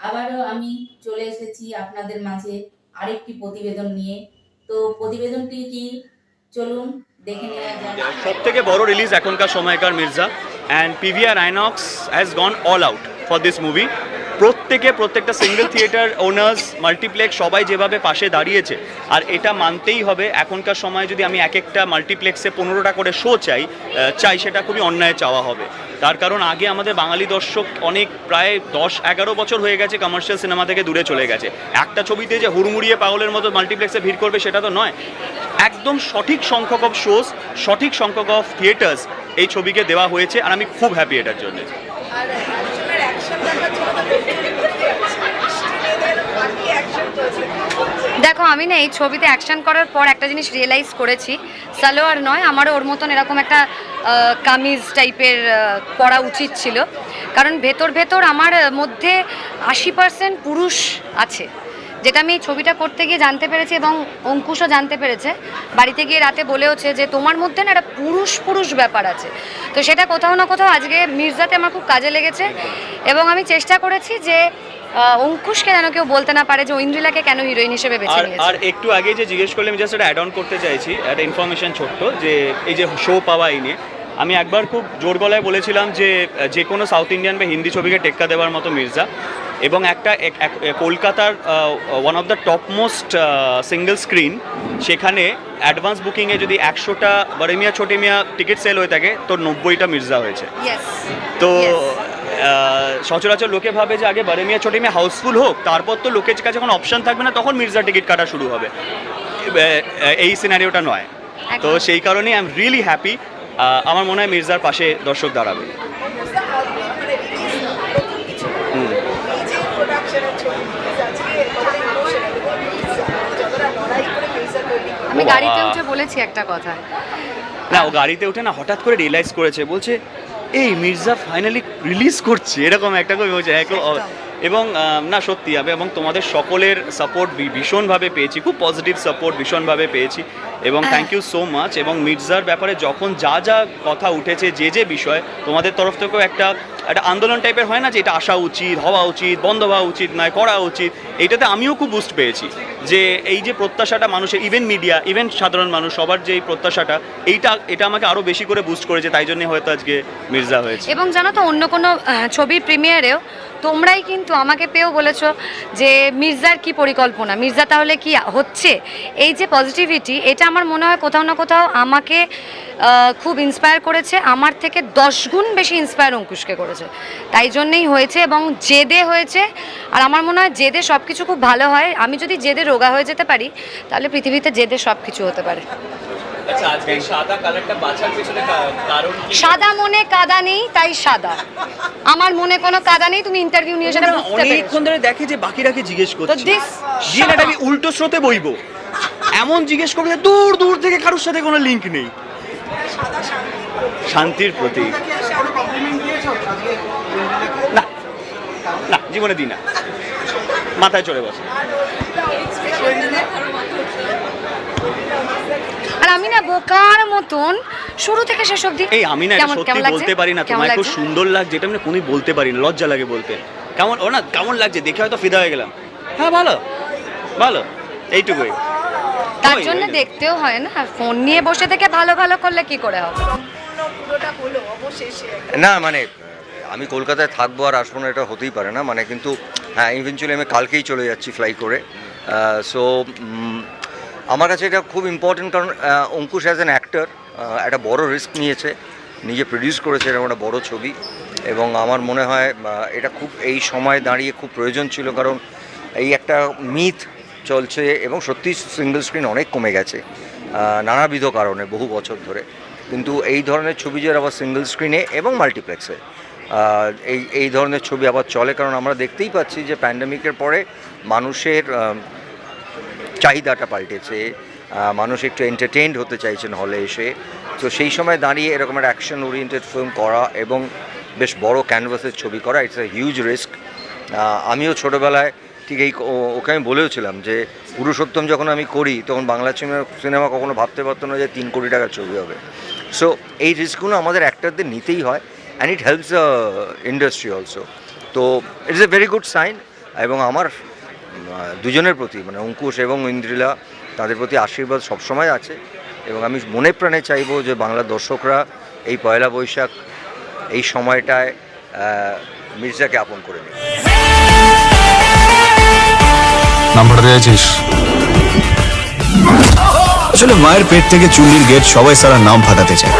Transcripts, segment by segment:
আবারও আমি চলে এসেছি আপনাদের মাঝে আরেকটি প্রতিবেদন নিয়ে। তো প্রতিবেদনটি কি, চলুন দেখে নেওয়া যাক। সব থেকে বড় রিলিজ এখনকার সময়কার Mirza, and PVR INOX has gone all out for this movie. প্রত্যেকটা সিঙ্গেল থিয়েটার ওনার্স, মাল্টিপ্লেক্স সবাই যেভাবে পাশে দাঁড়িয়েছে, আর এটা মানতেই হবে। এখনকার সময় যদি আমি এক একটা মাল্টিপ্লেক্সে 15টা করে শো চাই, সেটা খুবই অন্যায় চাওয়া হবে। তার কারণ আগে আমাদের বাঙালি দর্শক অনেক প্রায় 10-11 বছর হয়ে গেছে কমার্শিয়াল সিনেমা থেকে দূরে চলে গেছে। একটা ছবিতে যে হুড়মুড়িয়ে পাগলের মতো মাল্টিপ্লেক্সে ভিড় করবে সেটা তো নয়। একদম সঠিক সংখ্যক অফ শোজ, সঠিক সংখ্যক অফ থিয়েটার্স এই ছবিকে দেওয়া হয়েছে, আর আমি খুব হ্যাপি এটার জন্য। দেখো, আমি না এই ছবিতে অ্যাকশন করার পর একটা জিনিস রিয়েলাইজ করেছি, সালোয়ার নয়, আমারও ওর মতন এরকম একটা কামিজ টাইপের পরা উচিত ছিল। কারণ ভেতর আমার মধ্যে 80% পুরুষ আছে, যেটা আমি ছবিটা করতে গিয়ে জানতে পেরেছি, এবং অঙ্কুশও জানতে পেরেছে। বাড়িতে গিয়ে রাতে বলেওছে যে তোমার মধ্যে না একটা পুরুষ ব্যাপার আছে। তো সেটা কোথাও না কোথাও আজকে মির্জাতে আমার খুব কাজে লেগেছে, এবং আমি চেষ্টা করেছি যে অঙ্কুশকে যেন কেউ বলতে না পারে যে ঐন্দ্রিলাকে কেন হিরোইন হিসেবে বেছে নিয়েছে। আর একটু আগে যে জিজ্ঞেস করলে, আমি জাস্ট এটা অ্যাড অন করতে চাইছি, একটা ইনফরমেশন ছোট্ট, যে এই যে শো পাওয়া এই নিয়ে আমি একবার খুব জোর গলায় বলেছিলাম যে কোনো সাউথ ইন্ডিয়ান বা হিন্দি ছবিকে টেক্কা দেওয়ার মতো মির্জা, এবং একটা কলকাতার one of the top most single screen, সেখানে অ্যাডভান্স বুকিংয়ে যদি 100টা বড়ে মিয়া ছোটে মিয়া টিকিট সেল হয়ে থাকে, তো 90টা মির্জা হয়েছে। তো সচরাচর লোকে ভাবে যে আগে বড়ে মিয়া ছোটে মিয়া হাউসফুল হোক, তারপর তো লোকের কাছে যখন অপশন থাকবে না তখন মির্জা টিকিট কাটা শুরু হবে। এই সিনারিওটা নয়। তো সেই কারণেই আই এম রিয়েলি হ্যাপি। আমার মনে হয় মির্জার পাশে দর্শক দাঁড়াবে। আমি গাড়িতে উঠে বলেছি একটা কথা, না, ও গাড়িতে উঠে না হঠাৎ করে রিয়েলাইজ করেছে, বলছে এই মির্জা ফাইনালি রিলিজ করছে, এরকম একটা করে বলছে। এবং না সত্যি হবে, এবং তোমাদের সকলের সাপোর্ট ভীষণভাবে পেয়েছি, খুব পজিটিভ সাপোর্ট ভীষণভাবে পেয়েছি, এবং থ্যাংক ইউ সো মাচ। এবং মির্জার ব্যাপারে যখন যা কথা উঠেছে, যে বিষয় তোমাদের তরফ থেকেও একটা আন্দোলন টাইপের হয় না, যে এটা আসা উচিত, হওয়া উচিত, বন্ধ হওয়া উচিত নয়, করা উচিত, এইটাতে আমিও খুব বুস্ট পেয়েছি। যে এই যে প্রত্যাশাটা মানুষের, ইভেন মিডিয়া, ইভেন সাধারণ মানুষ, সবার যে এই প্রত্যাশাটা, এটা আমাকে আরও বেশি করে বুস্ট করেছে, তাই জন্যই হয়তো আজকে মির্জা হয়েছে। এবং জানো তো, অন্য কোনো ছবির প্রিমিয়ারেও তোমরাই কিন্তু আমাকে পেয়েও বলেছো যে মির্জার কি পরিকল্পনা, মির্জা তাহলে কি হচ্ছে। এই যে পজিটিভিটি, এটা আমার মনে হয় কোথাও না কোথাও আমাকে খুব ইন্সপায়ার করেছে, আমার থেকে 10 গুণ বেশি ইন্সপায়ার অঙ্কুশকে করেছে। তাই জন্যেই হয়েছে, এবং জেদে হয়েছে। আর আমার মনে হয় জেদে সব কিছু খুব ভালো হয়। আমি যদি জেদে রোগা হয়ে যেতে পারি, তাহলে পৃথিবীতে জেদে সব কিছু হতে পারে। আচ্ছা, আজকে সাদা কালারটা বাছার পেছনে কারণ কি? সাদা মনে কাদা নেই, তাই সাদা। আমার মনে কোনো কাদা নেই, তুমি ইন্টারভিউ নিয়ে সেটা বুঝতে পেরেছো। অনেকক্ষণ ধরে দেখে যে বাকিরাকে জিজ্ঞেস করছে, গিয়ে না আমি উল্টো স্রোতে বইবো, এমন জিজ্ঞেস করবে যে দূর থেকে কারোর সাথে কোনো লিঙ্ক নেই। শান্তির প্রতীক। না জীবনে দিই না, মাথায় চড়ে বসে। আর আমি না বোকার মতন শুরু থেকে শেষ অবধি, এই আমি না সত্যি বলতে পারি না, তোমায় খুব সুন্দর লাগছে, এটা আমি কোনো বলতে পারি না, লজ্জা লাগে বলতে। কেমন লাগছে দেখে হয়তো ফিদা হয়ে গেলাম। হ্যাঁ, ভালো এইটুকুই। তার জন্য দেখতেও হয় না, ফোন নিয়ে বসে থেকে ভালো করলে কি করে হবে। না মানে আমি কলকাতায় থাকবো আর আসবো না, এটা হতেই পারে না। মানে কিন্তু হ্যাঁ, ইভেনচুয়ালি আমি কালকেই চলে যাচ্ছি ফ্লাই করে। সো আমার কাছে এটা খুব ইম্পর্টেন্ট, কারণ অঙ্কুশ অ্যাজ অ্যান অ্যাক্টর একটা বড় রিস্ক নিয়েছে, নিজে প্রডিউস করেছে এরকম একটা বড় ছবি, এবং আমার মনে হয় এটা খুব এই সময় দাঁড়িয়ে খুব প্রয়োজন ছিল। কারণ এই একটা মিথ চলছে, এবং সত্যি সিঙ্গেল স্ক্রিন অনেক কমে গেছে নানাবিধ কারণে বহু বছর ধরে। কিন্তু এই ধরনের ছবি যে আবার সিঙ্গেল স্ক্রিনে এবং মাল্টিপ্লেক্সে এই ধরনের ছবি আবার চলে, কারণ আমরা দেখতেই পাচ্ছি যে প্যান্ডেমিকের পরে মানুষের চাহিদাটা পাল্টেছে, মানুষ একটু এন্টারটেইনড হতে চাইছেন হলে এসে। তো সেই সময় দাঁড়িয়ে এরকম একটা অ্যাকশন ওরিয়েন্টেড ফিল্ম করা এবং বেশ বড় ক্যানভাসের ছবি করা, ইটস এ হিউজ রিস্ক। আমিও ছোটোবেলায় ঠিক ওকে আমি বলেওছিলাম যে পুরুষোত্তম যখন আমি করি, তখন বাংলা সিনেমা কখনো ভাবতে পারতো না যে 3 কোটি টাকার ছবি হবে। সো এই রিস্কগুলো আমাদের অ্যাক্টরদের নিতেই হয়, and it helps the industry also. তো it's a very good sign. এবং আমার দুজনের প্রতি মানে অঙ্কুশ এবং ঐন্দ্রিলা তাদের প্রতি আশীর্বাদ সবসময় আছে এবং আমি মনে প্রাণে চাইবো যে বাংলার দর্শকরা এই পয়লা বৈশাখ এই সময়টায় মির্জাকে আপন করে নেবে। নাম্বার দিয়েছিস? আসলে মায়ের পেট থেকে চুল্লির গেট সবাই সারা নাম ফাটাতে চায়,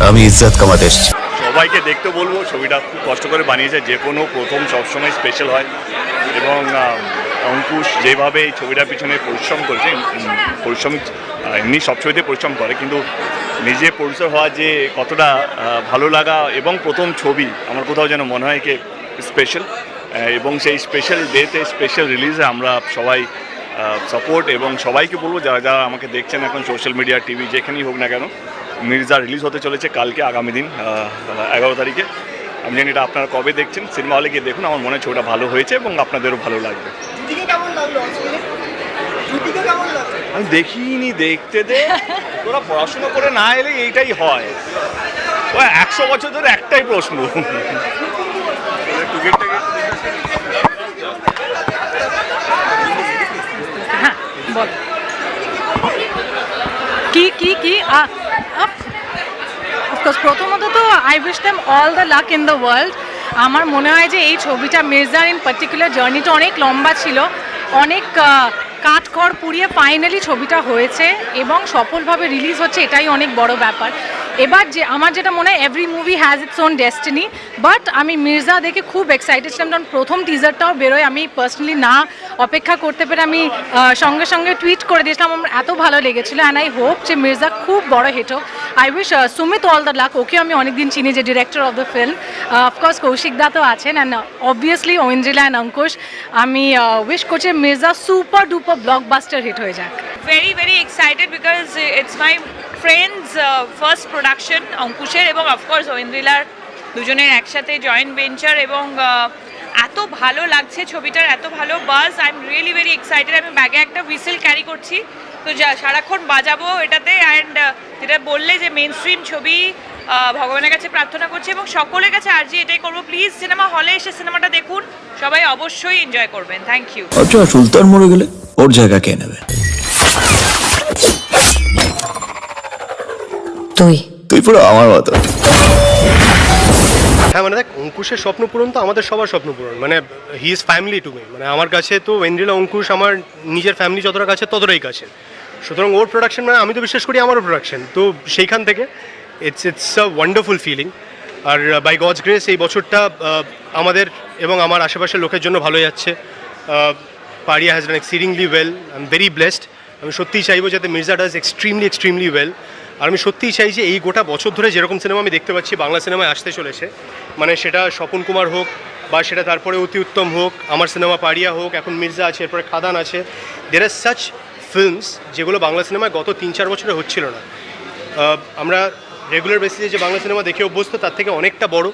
আমি ইজ্জত কামাতে এসেছি। সবাইকে দেখতে বলবো, ছবিটা খুব কষ্ট করে বানিয়েছে, যে কোনো প্রথম সবসময় স্পেশাল হয় এবং অঙ্কুশ যেভাবে এই ছবিটার পিছনে পরিশ্রম করেছে, পরিশ্রম এমনি সব ছবিতে পরিশ্রম করে, কিন্তু নিজে পরিশ্রম হওয়া যে কতটা ভালো লাগা এবং প্রথম ছবি আমার কোথাও যেন মনে হয় কি স্পেশাল, এবং সেই স্পেশাল ডেতে স্পেশাল রিলিজে আমরা সবাই সাপোর্ট এবং সবাইকে বলবো যারা যারা আমাকে দেখছেন এখন সোশ্যাল মিডিয়া টিভি যেখানেই হোক না কেন, মির্জা রিলিজ হতে চলেছে কালকে আগামী দিন 11 তারিখে। আমি জানি এটা আপনারা কবে দেখছেন, সিনেমা হলে গিয়ে দেখুন, আমার মনে হয় ছবিটা ভালো হয়েছে এবং আপনাদেরও ভালো লাগবে। আমি দেখিনি, দেখতে দে, তোরা পড়াশুনো করে না এলে এইটাই হয়, 100 বছর ধরে একটাই প্রশ্ন। অফকোর্স প্রথমত তো I wish them all the lakh in the world. আমার মনে হয় যে এই ছবিটা মির্জার ইন পার্টিকুলার জার্নিটা অনেক লম্বা ছিল, অনেক কাঠখড় পুড়িয়ে ফাইনালি ছবিটা হয়েছে এবং সফলভাবে রিলিজ হচ্ছে, এটাই অনেক বড় ব্যাপার। এবার যে আমার যেটা মনে হয় every movie has its own destiny, but আমি মির্জা দেখে খুব এক্সাইটেড ছিলাম, কারণ প্রথম টিজারটাও বেরোয়, আমি পার্সোনালি না অপেক্ষা করতে পেরে আমি সঙ্গে সঙ্গে টুইট করে দিয়েছিলাম, আমার এত ভালো লেগেছিলো। অ্যান্ড আই হোপ যে মির্জা খুব বড় হিট হোক। I wish Sumit all the luck, ওকেও আমি অনেকদিন চিনি, যে director of the film. Of course Kaushik da তো আছেন, and obviously Aindrila and Ankush. আমি উইশ করছি Mirza super duper blockbuster hit হয়ে যাক। very excited because it's my friend's first production, অঙ্কুশের এবং অফকোর্স ঐন্দ্রিলার, দুজনের একসাথে জয়েন্ট ভেঞ্চার, এবং এত ভালো লাগছে ছবিটার, এত ভালো বাজ। I am really very excited. আমি ব্যাগে একটা হুইসেল ক্যারি করছি, তো সারাক্ষণ বাজাবো এটাতে। অ্যান্ড যেটা বললে যে মেন স্ট্রিম ছবি, ভগবানের কাছে প্রার্থনা করছি এবং সকলের কাছে আর্জি এটাই করবো, প্লিজ সিনেমা হলে এসে সিনেমাটা দেখুন, সবাই অবশ্যই এনজয় করবেন। Thank you. আচ্ছা, সুলতান মরে গেলে ওর জায়গা কে নেবে? তুই পুরো আমার মতো। হ্যাঁ মানে দেখ, অঙ্কুশের স্বপ্ন পূরণ তো আমাদের সবার স্বপ্ন পূরণ, মানে he is family to me. মানে আমার কাছে তো ঐন্দ্রিলা অঙ্কুশ আমার নিজের ফ্যামিলি যতটা কাছে ততটাই কাছে, সুতরাং ওর প্রোডাকশন মানে আমি তো বিশ্বাস করি আমারও প্রোডাকশন, তো সেইখান থেকে ইটস আ ওয়ান্ডারফুল ফিলিং। আর বাই গডস গ্রেস এই বছরটা আমাদের এবং আমার আশেপাশের লোকের জন্য ভালো যাচ্ছে। Pariah has done exceedingly well, I am very blessed. আমি সত্যিই চাইবো যাতে মির্জা ডাজ এক্সট্রিমলি ওয়েল। আর আমি সত্যিই চাই যে এই গোটা বছর ধরে যেরকম সিনেমা আমি দেখতে পাচ্ছি বাংলা সিনেমায় আসতে চলেছে, মানে সেটা স্বপন কুমার হোক বা সেটা তারপরে অতি উত্তম হোক, আমার সিনেমা পারিয়া হোক, এখন মির্জা আছে, এরপরে খাদান আছে, দের আর সাচ ফিল্মস যেগুলো বাংলা সিনেমায় গত 3-4 বছরে হচ্ছিল না। আমরা রেগুলার বেসিসে যে বাংলা সিনেমা দেখে অভ্যস্ত তার থেকে অনেকটা বড়,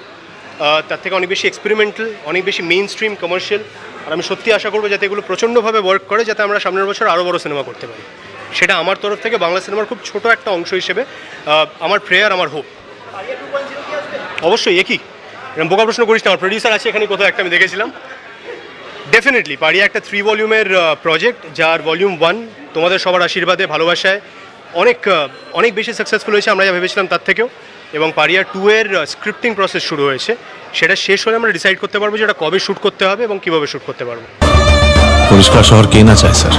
তার থেকে অনেক বেশি এক্সপেরিমেন্টাল, অনেক বেশি মেইন স্ট্রিম কমার্শিয়াল। আর আমি সত্যি আশা করবো যাতে এগুলো প্রচণ্ডভাবে ওয়ার্ক করে, যাতে আমরা সামনের বছর আরও বড় সিনেমা করতে পারি। সেটা আমার তরফ থেকে বাংলা সিনেমার খুব ছোট একটা অংশ হিসেবে আমার প্রেয়ার, আমার হোপ। অবশ্যই একই, এরকম বোকা প্রশ্ন করিস না, আমার প্রডিউসার আছে এখানে কোথাও একটা, আমি দেখেছিলাম। ডেফিনেটলি পারিয়া একটা 3 ভলিউমের প্রজেক্ট, যার ভলিউম 1 তোমাদের সবার আশীর্বাদে ভালোবাসায় অনেক বেশি সাকসেসফুল হয়েছে আমরা যা ভেবেছিলাম তার থেকেও, এবং পারিয়া 2 এর স্ক্রিপ্টিং প্রসেস শুরু হয়েছে। সেটা শেষ হলে আমরা ডিসাইড করতে পারবো যে এটা কবে শ্যুট করতে হবে এবং কীভাবে শ্যুট করতে পারবো। পরিষ্কার শহর কে না চায় স্যার?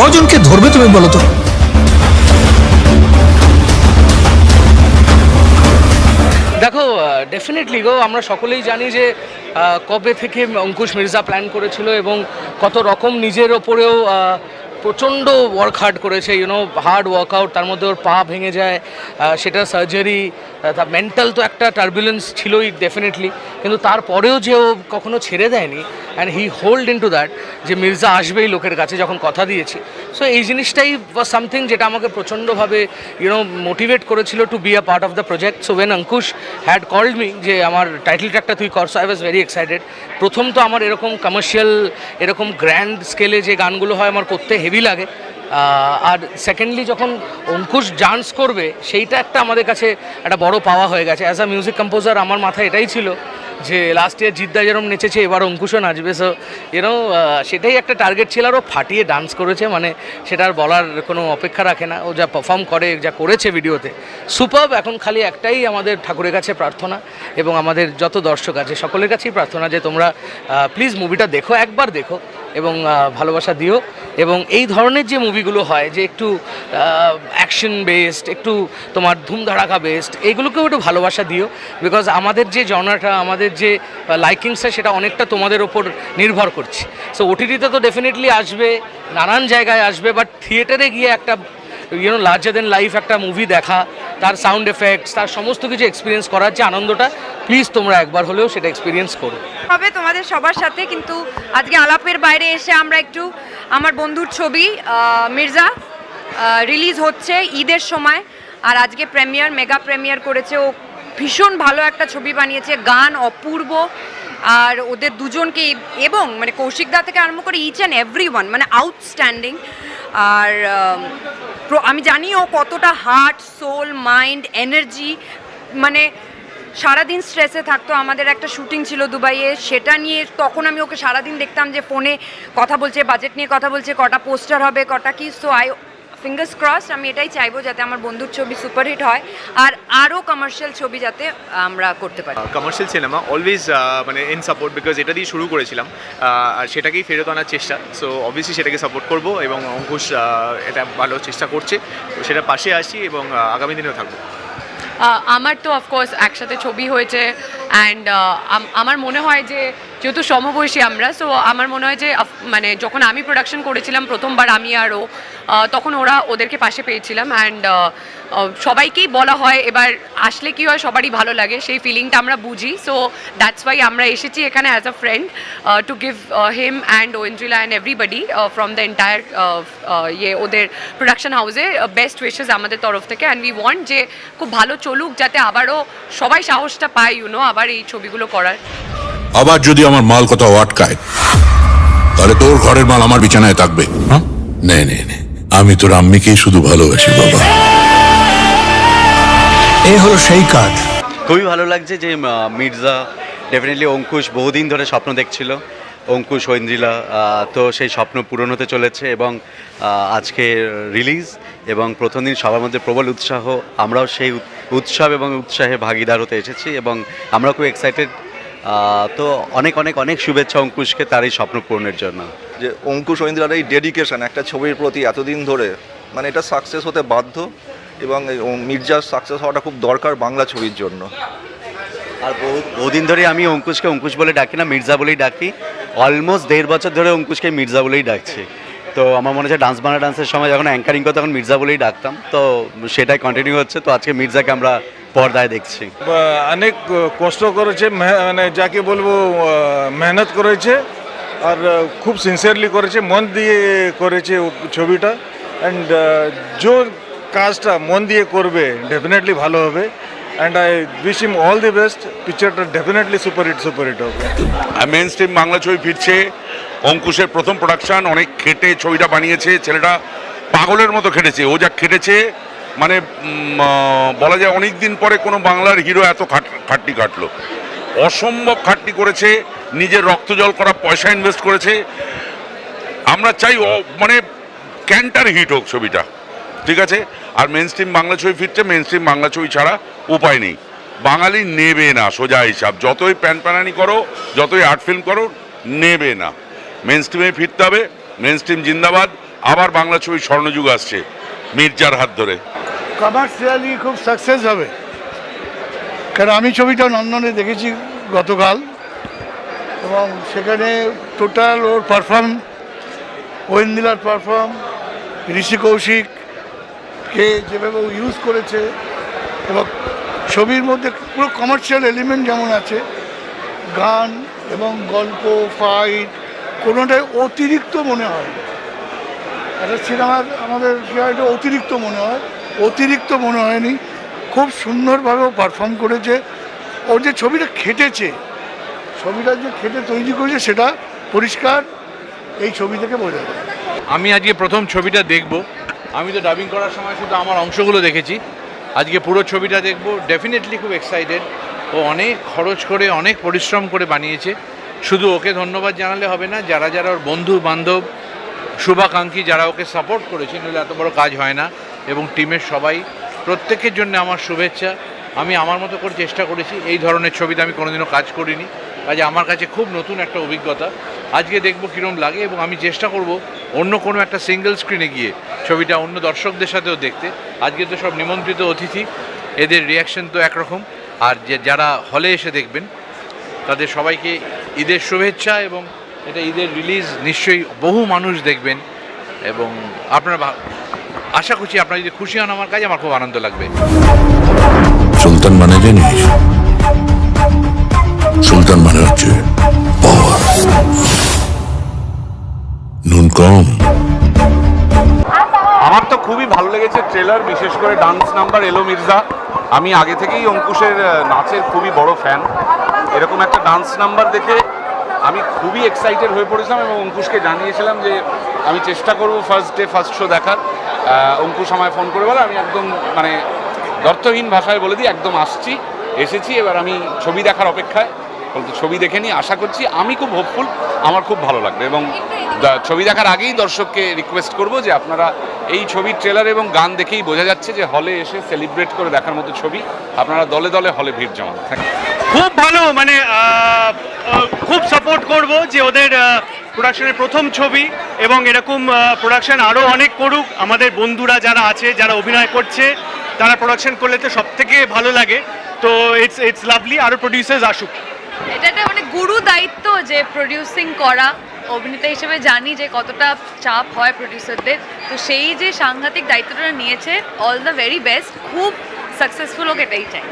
কজনকে ধরবে তুমি বলো তো? দেখো, ডেফিনেটলি গো, আমরা সকলেই জানি যে কবে থেকে অঙ্কুশ মির্জা প্ল্যান করেছিল এবং কত রকম নিজের ওপরেও প্রচণ্ড ওয়ার্ক হার্ড করেছে, হার্ড ওয়ার্কআউট। তার মধ্যে ওর পা ভেঙে যায়, সেটা সার্জারি, তার মেন্টাল তো একটা টার্বুলেন্স ছিলই ডেফিনেটলি, কিন্তু তারপরেও যে ও কখনো ছেড়ে দেয়নি, and he hold in to that, যে মির্জা আসবেই লোকের কাছে যখন কথা দিয়েছি। সো এই জিনিসটাই ওয়াজ সামথিং যেটা আমাকে প্রচণ্ডভাবে মোটিভেট করেছিল to be a part of the project. So when Ankush had called me যে আমার টাইটেল ট্র্যাকটা তুই কর, so I was very excited. প্রথম তো আমার এরকম কমার্শিয়াল, এরকম গ্র্যান্ড স্কেলে যে গানগুলো হয় আমার করতে হেভি লাগে, আর সেকেন্ডলি যখন অঙ্কুশ ডান্স করবে সেইটা একটা আমাদের কাছে একটা বড় পাওয়া হয়ে গেছে। অ্যাজ আ মিউজিক কম্পোজার আমার মাথায় এটাই ছিল যে লাস্ট ইয়ার জিদ্দা যেরকম নেচেছে এবার অঙ্কুশও নাচবে, সো সেটাই একটা টার্গেট ছিল। আর ও ফাটিয়ে ডান্স করেছে, মানে সেটার বলার কোনো অপেক্ষা রাখে না। ও যা পারফর্ম করে, যা করেছে ভিডিওতে সুপারব। এখন খালি একটাই আমাদের ঠাকুরের কাছে প্রার্থনা এবং আমাদের যত দর্শক আছে সকলের কাছেই প্রার্থনা যে তোমরা প্লিজ মুভিটা দেখো, একবার দেখো এবং ভালোবাসা দিও। এবং এই ধরনের যে মুভিগুলো হয় যে একটু অ্যাকশন বেসড, একটু তোমার ধুমধাড়াকা বেসড, এইগুলোকেও একটু ভালোবাসা দিও। বিকজ আমাদের যে জনরাটা, আমাদের যে লাইকিংসটা সেটা অনেকটা তোমাদের ওপর নির্ভর করছে। সো ওটিটিতে তো ডেফিনেটলি আসবে, নানান জায়গায় আসবে, বাট থিয়েটারে গিয়ে একটা লার্জার দেন লাইফ একটা মুভি দেখা, তার সাউন্ড এফেক্টস, তার সমস্ত কিছু এক্সপিরিয়েন্স করার যে আনন্দটা, প্লিজ তোমরা একবার হলেও সেটা এক্সপিরিয়েন্স করো। হবে তোমাদের সবার সাথে, কিন্তু আজকে আলাপের বাইরে এসে আমরা একটু আমার বন্ধুর ছবি মির্জা রিলিজ হচ্ছে ঈদের সময়, আর আজকে প্রিমিয়ার, মেগা প্রিমিয়ার করেছে। ও ভীষণ ভালো একটা ছবি বানিয়েছে, গান অপূর্ব, আর ওদের দুজনকে এবং মানে কৌশিকদা থেকে আরম্ভ করে ইচ অ্যান্ড এভরিওয়ান মানে আউটস্ট্যান্ডিং। আর আমি জানি ও কতটা হার্ট, সোল, মাইন্ড, এনার্জি, মানে সারাদিন স্ট্রেসে থাকতো। আমাদের একটা শুটিং ছিল দুবাইয়ে, সেটা নিয়ে তখন আমি ওকে সারাদিন দেখতাম যে ফোনে কথা বলছে, বাজেট নিয়ে কথা বলছে, কটা পোস্টার হবে, কটা কি। সো ফিঙ্গার্স ক্রস, আমি এটাই চাইবো যাতে আমার বন্ধুর ছবি সুপারহিট হয় আর আরও কমার্শিয়াল ছবি যাতে আমরা করতে পারি। কমার্শিয়াল সিনেমা অলওয়েজ মানে ইন সাপোর্ট, বিকজ এটা দিয়ে শুরু করেছিলাম আর সেটাকেই ফেরত আনার চেষ্টা। সো অবভিয়াসলি সেটাকে সাপোর্ট করব এবং অঙ্কুশ এটা ভালো চেষ্টা করছে, তো সেটা পাশে আসি এবং আগামী দিনেও থাকবো। আমার তো অফকোর্স একসাথে ছবি হয়েছে অ্যান্ড আমার মনে হয় যে যেহেতু সমবয়সী আমরা, সো আমার মনে হয় যে মানে যখন আমি প্রোডাকশন করেছিলাম প্রথমবার আমি আর ও, তখন ওদেরকে পাশে পেয়েছিলাম। অ্যান্ড সবাইকেই বলা হয় এবার আসলে কি হয় সবারই ভালো লাগে, সেই ফিলিংটা আমরা বুঝি। সো দ্যাটস ওয়াই আমরা এসেছি এখানে as a friend to give him and Aindrila and everybody from the entire ওদের প্রোডাকশন হাউসে বেস্ট উইশেস আমাদের তরফ থেকে। অ্যান্ড উই ওয়ান্ট যে খুব ভালো চলুক, যাতে আবারও সবাই সাহসটা পায় আবার এই ছবিগুলো করার। আবার যদি আমার মাল কোথাও আটকায় তাহলে তোর ঘরের মাল আমার বিছানায় থাকবে। নে নে নে, আমি তোর আম্মিকেই শুধু ভালোবাসি বাবা। এই হলো সেই কাজ। খুবই ভালো লাগছে যে মির্জা, ডেফিনেটলি অঙ্কুশ বহুদিন ধরে স্বপ্ন দেখছিল, অঙ্কুশ ঐন্দ্রিলা, তো সেই স্বপ্ন পূরণ হতে চলেছে এবং আজকে রিলিজ এবং প্রথম দিন সবার মধ্যে প্রবল উৎসাহ। আমরাও সেই উৎসব এবং উৎসাহে ভাগিদার হতে এসেছি এবং আমরা খুব এক্সাইটেড। তো অনেক অনেক অনেক শুভেচ্ছা অঙ্কুশকে তার এই স্বপ্ন পূরণের জন্য। যে অঙ্কুশ ঐন্দ্রিলার এই ডেডিকেশন একটা ছবির প্রতি এতদিন ধরে, মানে এটা সাকসেস হতে বাধ্য এবং মির্জার সাকসেস হওয়াটা খুব দরকার বাংলা ছবির জন্য। আর বহুদিন ধরে আমি অঙ্কুশকে অঙ্কুশ বলে ডাকি না, মির্জা বলেই ডাকি। অলমোস্ট 1.5 বছর ধরে অঙ্কুশকে মির্জা বলেই ডাকছি। তো আমার মনে হচ্ছে ডান্স বাংলা ডান্সের সময় যখন অ্যাঙ্কারিং করতো তখন মির্জা বলেই ডাকতাম, তো সেটাই কন্টিনিউ হচ্ছে। তো আজকে মির্জাকে আমরা পর্দায় দেখছি। অনেক কষ্ট করেছে, মানে যাকে বলবো মেহনত করেছে আর খুব সিনসিয়ারলি করেছে, মন দিয়ে করেছে ছবিটা। অ্যান্ড যে কাজটা মন দিয়ে করবে ডেফিনেটলি ভালো হবে। And I wish him all the best. পিকচারটা ডেফিনেটলি সুপারহিট হবে। মেন স্ট্রিম বাংলা ছবি ফিরছে, অঙ্কুশের প্রথম প্রোডাকশন, অনেক খেটে ছবিটা বানিয়েছে। ছেলেটা পাগলের মতো খেটেছে, ও যা খেটেছে মানে বলা যায় অনেক দিন পরে কোনো বাংলার হিরো এত খাটনি কাটলো, অসম্ভব খাটনি করেছে, নিজের রক্ত জল করা পয়সা ইনভেস্ট করেছে। আমরা চাই মানে ক্যান্টার হিট হোক ছবিটা, ঠিক আছে। আর মেন স্ট্রিম বাংলা ছবি ফিরছে, মেন স্ট্রিম বাংলা ছবি ছাড়া উপায় নেই। বাঙালি নেবে না, সোজা হিসাব। যতই প্যানপ্যানানি করো, যতই আর্ট ফিল্ম করো, নেবে না। মেন স্ট্রিমে ফিরতে হবে, মেন স্ট্রিম জিন্দাবাদ। আবার বাংলা ছবির স্বর্ণযুগ আসছে মির্জার হাত ধরে। কমার্শিয়ালি খুব সাকসেস হবে, কারণ আমি ছবিটা লন্ডনে দেখেছি গতকাল এবং সেখানে টোটাল ওর পারফর্ম, ঐন্দ্রিলার পারফর্ম, ঋষি কৌশিককে যেভাবে ও ইউজ করেছে এবং ছবির মধ্যে পুরো কমার্শিয়াল এলিমেন্ট যেমন আছে, গান এবং গল্প, ফাইট, কোনোটাই অতিরিক্ত মনে হয়। একটা সিনেমার আমাদের কী হয়, এটা অতিরিক্ত মনে হয়, অতিরিক্ত মনে হয়নি। খুব সুন্দরভাবে ও পারফর্ম করেছে। ও যে ছবিটা খেটেছে, ছবিটা যে খেটে তৈরি করেছে সেটা পরিষ্কার এই ছবি থেকে বোঝা যায়। আমি আজকে প্রথম ছবিটা দেখব। আমি তো ডাবিং করার সময় শুধু আমার অংশগুলো দেখেছি, আজকে পুরো ছবিটা দেখব। ডেফিনেটলি খুব এক্সাইটেড। ও অনেক খরচ করে, অনেক পরিশ্রম করে বানিয়েছে। শুধু ওকে ধন্যবাদ জানালে হবে না, যারা যারা ওর বন্ধু বান্ধব শুভাকাঙ্ক্ষী যারা ওকে সাপোর্ট করেছে, নইলে এত বড় কাজ হয় না। এবং টিমের সবাই, প্রত্যেকের জন্য আমার শুভেচ্ছা। আমি আমার মতো করে চেষ্টা করেছি। এই ধরনের ছবিতে আমি কোনোদিনও কাজ করিনি, কাজে আমার কাছে খুব নতুন একটা অভিজ্ঞতা। আজকে দেখব কীরকম লাগে, এবং আমি চেষ্টা করব অন্য কোনো একটা সিঙ্গেল স্ক্রিনে গিয়ে ছবিটা অন্য দর্শকদের সাথেও দেখতে। আজকে তো সব নিমন্ত্রিত অতিথি, এদের রিয়াকশন তো একরকম। আর যারা হলে এসে দেখবেন তাদের সবাইকে ঈদের শুভেচ্ছা, এবং এটা ঈদের রিলিজ, নিশ্চয়ই বহু মানুষ দেখবেন। এবং আপনারা আশা করছি আপনারা যদি খুশি হন আমার কাজে, আমার খুব আনন্দ লাগবে। সুলতান মানে জানিস, সুলতান মানে হচ্ছে পাওয়ার। নুন কম। আমার তো খুবই ভালো লেগেছে ট্রেলার, বিশেষ করে ডান্স নাম্বার এলো মির্জা। আমি আগে থেকেই অঙ্কুশের নাচের খুবই বড় ফ্যান। এরকম একটা ডান্স নাম্বার দেখে আমি খুবই এক্সাইটেড হয়ে পড়েছিলাম, এবং অঙ্কুশকে জানিয়েছিলাম যে আমি চেষ্টা করব ফার্স্ট ডে ফার্স্ট শো দেখার। অঙ্কুশ আমায় ফোন করে বলে, আমি একদম মানে দ্ব্যর্থহীন ভাষায় বলে দিই একদম এসেছি। এবার আমি ছবি দেখার অপেক্ষায়, বলতে ছবি দেখে নিয়ে আশা করছি। আমি খুব হোপফুল, আমার খুব ভালো লাগবে। এবং ছবি দেখার আগেই দর্শককে রিকোয়েস্ট করব যে আপনারা এই ছবির ট্রেলার এবং গান দেখেই বোঝা যাচ্ছে যে হলে এসে সেলিব্রেট করে দেখার মতো ছবি। আপনারা দলে দলে হলে ভিড় জমান। খুব ভালো, মানে খুব সাপোর্ট করব যে ওদের প্রোডাকশনের প্রথম ছবি, এবং এরকম প্রোডাকশন আরও অনেক করুক। আমাদের বন্ধুরা যারা আছে, যারা অভিনয় করছে, তারা প্রোডাকশন করলে তো সব থেকে ভালো লাগে। তো ইটস লাভলি, আরও প্রডিউসার্স আসুক। এটা একটা মানে গুরু দায়িত্ব যে প্রডিউসিং করা। অভিনেতা হিসেবে জানি যে কতটা চাপ হয় প্রডিউসারদের, তো সেই যে সাংঘাতিক দায়িত্বটা নিয়েছে, অল দ্য ভেরি বেস্ট। খুব সাকসেসফুল হোক, এটাই চাই।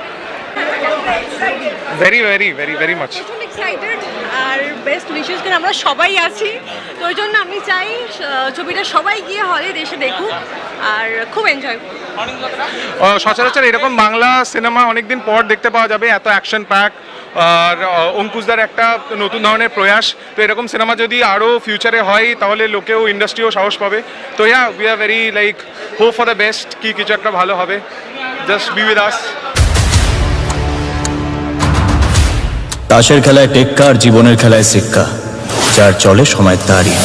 Very very very very much excited আর বেস্ট উইশেস, কারণ আমরা সবাই আছি, তো ওই জন্য আমি চাই ছবিটা সবাই গিয়ে হলে এসে দেখুক আর খুব এনজয় করুক। সচরাচর এরকম বাংলা সিনেমা অনেকদিন পর দেখতে পাওয়া যাবে, এত অ্যাকশন প্যাক। আর অঙ্কুশদার একটা নতুন ধরনের প্রয়াস। তো এরকম সিনেমা যদি আরও ফিউচারে হয়, তাহলে লোকেও, ইন্ডাস্ট্রিও সাহস পাবে। তো we are very hope for the best, কি কিছু একটা ভালো হবে। Just be with us. তাসের খেলায় টেক্কা আর জীবনের খেলায় সিক্কা, যার চলে সময় তারই।